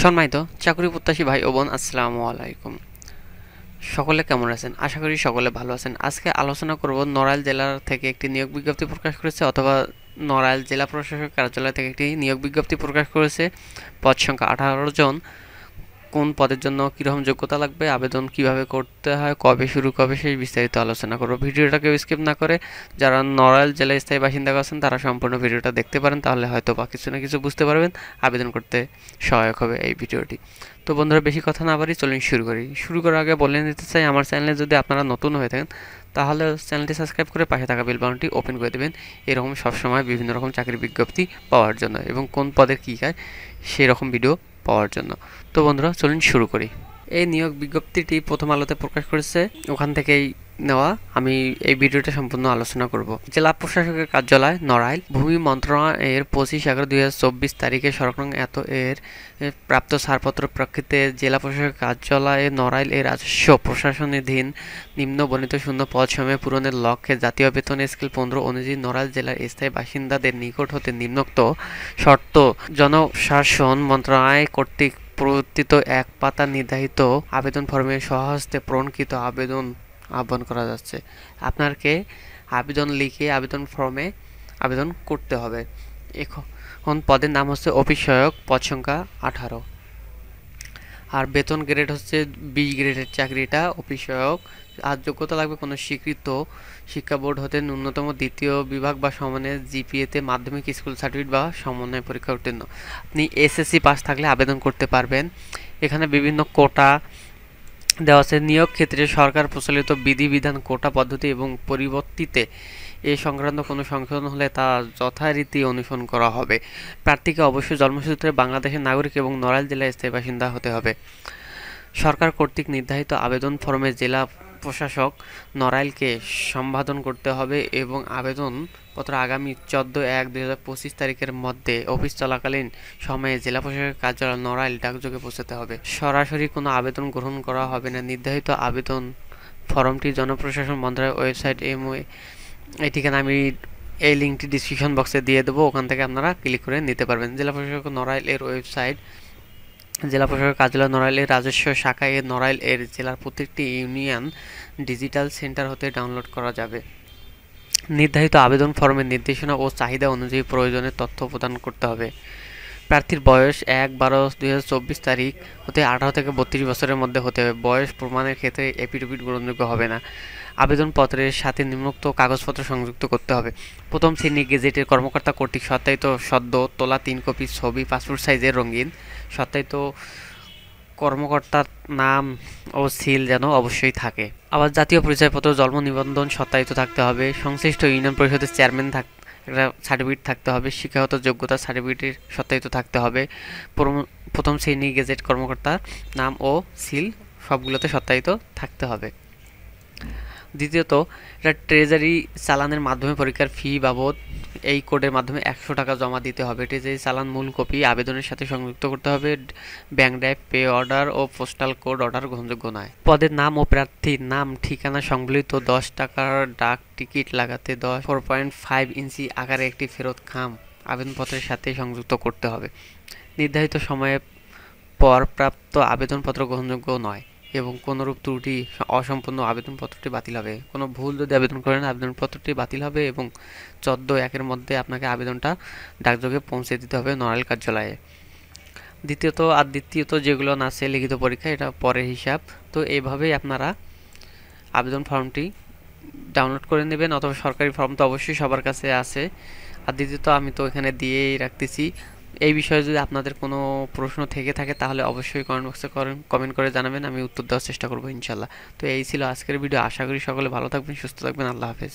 সম্মানিত চাকরি প্রত্যাশী ভাই ও বোন, আসসালামু আলাইকুম। সকলে কেমন আছেন? আশা করি সকলে ভালো আছেন। আজকে আলোচনা করব নড়াইল জেলার থেকে একটি নিয়োগ বিজ্ঞপ্তি প্রকাশ করেছে, অথবা নড়াইল জেলা প্রশাসক কার্যালয় থেকে একটি নিয়োগ বিজ্ঞপ্তি প্রকাশ করেছে। পদ সংখ্যা 18 জন। কোন পদের জন্য কীরকম যোগ্যতা লাগবে, আবেদন কিভাবে করতে হয়, কবে শুরু, কবে শেষ, বিস্তারিত আলোচনা করব। ভিডিওটাকে স্কিপ না করে যারা নড়াইল জেলায় স্থায়ী বাসিন্দা আছেন তারা সম্পূর্ণ ভিডিওটা দেখতে পারেন, তাহলে হয়তো বা কিছু না কিছু বুঝতে পারবেন, আবেদন করতে সহায়ক হবে এই ভিডিওটি। তো বন্ধুরা, বেশি কথা না বাড়ি চলুন শুরু করি। শুরু করার আগে বলে নিতে চাই, আমার চ্যানেলে যদি আপনারা নতুন হয়ে থাকেন তাহলে চ্যানেলটি সাবস্ক্রাইব করে পাশে থাকা বেল বাটনটি ওপেন করে দেবেন, এরকম সবসময় বিভিন্ন রকম চাকরির বিজ্ঞপ্তি পাওয়ার জন্য এবং কোন পদের কী কাজ সেই রকম ভিডিও পাওয়ার জন্য। তো বন্ধুরা, চলুন শুরু করি। এই নিয়োগ বিজ্ঞপ্তিটি প্রথম আলোতে প্রকাশ করেছে, ওখান থেকেই নেওয়া। আমি এই ভিডিওটা সম্পূর্ণ আলোচনা করব। জেলা প্রশাসকের কার্যালয় নড়াইল, ভূমি মন্ত্রণালয়ের 25/11/2024 তারিখে সরকার এর প্রাপ্ত ছাড়পত্র প্রেক্ষিতে জেলা প্রশাসকের কার্যালয়ে নড়াইল এর রাজস্ব প্রশাসনাধীন নিম্ন বর্ণিত শূন্য পদ সময় পূরণের লক্ষ্যে জাতীয় বেতন স্কেল 15 অনুযায়ী নড়াইল জেলার স্থায়ী বাসিন্দাদের নিকট হতে নিম্নোক্ত শর্ত জনশাসন মন্ত্রণালয় কর্তৃক প্রবর্তিত এক পাতা নির্ধারিত আবেদন ফর্মে স্বহস্তে প্রণকৃত আহ্বান করা যাচ্ছে। আপনাকে আবেদন লিখে আবেদন ফর্মে আবেদন করতে হবে। এখন পদের নাম হচ্ছে অফিস সহায়ক, পদ সংখ্যা 18, আর বেতন গ্রেড হচ্ছে 20 গ্রেডের চাকরিটা অফিস সহায়ক। আর যোগ্যতা লাগবে কোনো স্বীকৃত শিক্ষা বোর্ড হতে ন্যূনতম দ্বিতীয় বিভাগ বা সমানের জিপিএতে মাধ্যমিক স্কুল সার্টিফিকেট বা সমন্বয় পরীক্ষা উত্তীর্ণ। আপনি এসএসসি পাস থাকলে আবেদন করতে পারবেন। এখানে বিভিন্ন কোটা দেওয়া আছে। নিয়োগ ক্ষেত্রে সরকার প্রচলিত বিধিবিধান, কোটা পদ্ধতি এবং পরিবর্তিতে এ সংক্রান্ত কোনো সংশোধন হলে তা যথারীতি অনুসরণ করা হবে। প্রার্থীকে অবশ্যই জন্মসূত্রে বাংলাদেশের নাগরিক এবং নড়াইল জেলার স্থায়ী বাসিন্দা হতে হবে। সরকার কর্তৃক নির্ধারিত আবেদন ফর্মে জেলা প্রশাসক নড়াইলকে সম্পাদন করতে হবে এবং আবেদনপত্র আগামী 14/1/2025 তারিখের মধ্যে অফিস চলাকালীন সময়ে জেলা প্রশাসকের কার্যালয় নড়াইল ডাকযোগে পৌঁছাতে হবে। সরাসরি কোনো আবেদন গ্রহণ করা হবে না। নির্ধারিত আবেদন ফর্মটি জনপ্রশাসন মন্ত্রণালয়ের ওয়েবসাইট এই ঠিকানা আমি এই লিঙ্কটি ডিসক্রিপশন বক্সে দিয়ে দেবো, ওখান থেকে আপনারা ক্লিক করে নিতে পারবেন। জেলা প্রশাসক নড়াইল এর ওয়েবসাইট, জেলা প্রশাসকের কার্যালয় নড়াইল এর রাজস্ব শাখা এর নড়াইল এর জেলার প্রত্যেকটি ইউনিয়ন ডিজিটাল সেন্টার হতে ডাউনলোড করা যাবে। নির্ধারিত আবেদন ফর্মের নির্দেশনা ও চাহিদা অনুযায়ী প্রয়োজনীয় তথ্য প্রদান করতে হবে। প্রার্থীর বয়স 1/12/2024 তারিখ হতে 18 থেকে 32 বছরের মধ্যে হতে হবে। বয়স প্রমাণের ক্ষেত্রে এফিডেভিট গ্রহণযোগ্য হবে না। আবেদনপত্রের সাথে নিম্নোক্ত কাগজপত্র সংযুক্ত করতে হবে। প্রথম শ্রেণী গেজেটের কর্মকর্তা কর্তৃক সত্যায়িত সদ্য তোলা 3 কপি ছবি, পাসপোর্ট সাইজের রঙিন সত্যায়িত কর্মকর্তার নাম ও সিল যেন অবশ্যই থাকে। আবার জাতীয় পরিচয়পত্র, জন্ম নিবন্ধন সত্যায়িত থাকতে হবে। সংশ্লিষ্ট ইউনিয়ন পরিষদের চেয়ারম্যান একটা সার্টিফিকেট থাকতে হবে। শিক্ষাগত যোগ্যতা সার্টিফিকেটের সত্যায়িত থাকতে হবে। প্রথম শ্রেণী গেজেট কর্মকর্তার নাম ও সিল সবগুলোতে সত্যায়িত থাকতে হবে। দ্বিতীয়ত, এটা ট্রেজারি চালানের মাধ্যমে পরীক্ষার ফি বাবদ এই কোডের মাধ্যমে 100 টাকা জমা দিতে হবে। ট্রেজারি চালান মূল কপি আবেদনের সাথে সংযুক্ত করতে হবে। ব্যাংক ড্রাফট, পে অর্ডার ও পোস্টাল কোড অর্ডার গ্রহণযোগ্য নয়। পদের নাম ও প্রার্থীর নাম ঠিকানা সংবলিত 10 টাকার ডাক টিকিট লাগাতে 4.5 ইঞ্চি আকারে একটি ফেরত খাম আবেদনপত্রের সাথে সংযুক্ত করতে হবে। নির্ধারিত সময়ের পর প্রাপ্ত আবেদনপত্র গ্রহণযোগ্য নয় এবং কোনোরূপ ত্রুটি অসম্পূর্ণ আবেদনপত্রটি বাতিল হবে। কোনো ভুল যদি আবেদন করেন আবেদনপত্রটি বাতিল হবে এবং 14/1-এর মধ্যে আপনাকে আবেদনটা ডাকযোগে পৌঁছে দিতে হবে নড়াইল কার্যালয়ে। দ্বিতীয়ত যেগুলো না আছে লিখিত পরীক্ষা, এটা পরের হিসাব। তো এইভাবেই আপনারা আবেদন ফর্মটি ডাউনলোড করে নেবেন, অথবা সরকারি ফর্ম তো অবশ্যই সবার কাছে আছে। আর দ্বিতীয়ত আমি তো এখানে দিয়েই রাখতেছি। এই বিষয়ে যদি আপনাদের কোনো প্রশ্ন থেকে থাকে তাহলে অবশ্যই কমেন্ট বক্সে কমেন্ট করে জানাবেন, আমি উত্তর দেওয়ার চেষ্টা করবো ইনশাল্লাহ। তো এই ছিল আজকের ভিডিও। আশা করি সকলে ভালো থাকবেন, সুস্থ থাকবেন। আল্লাহ হাফেজ।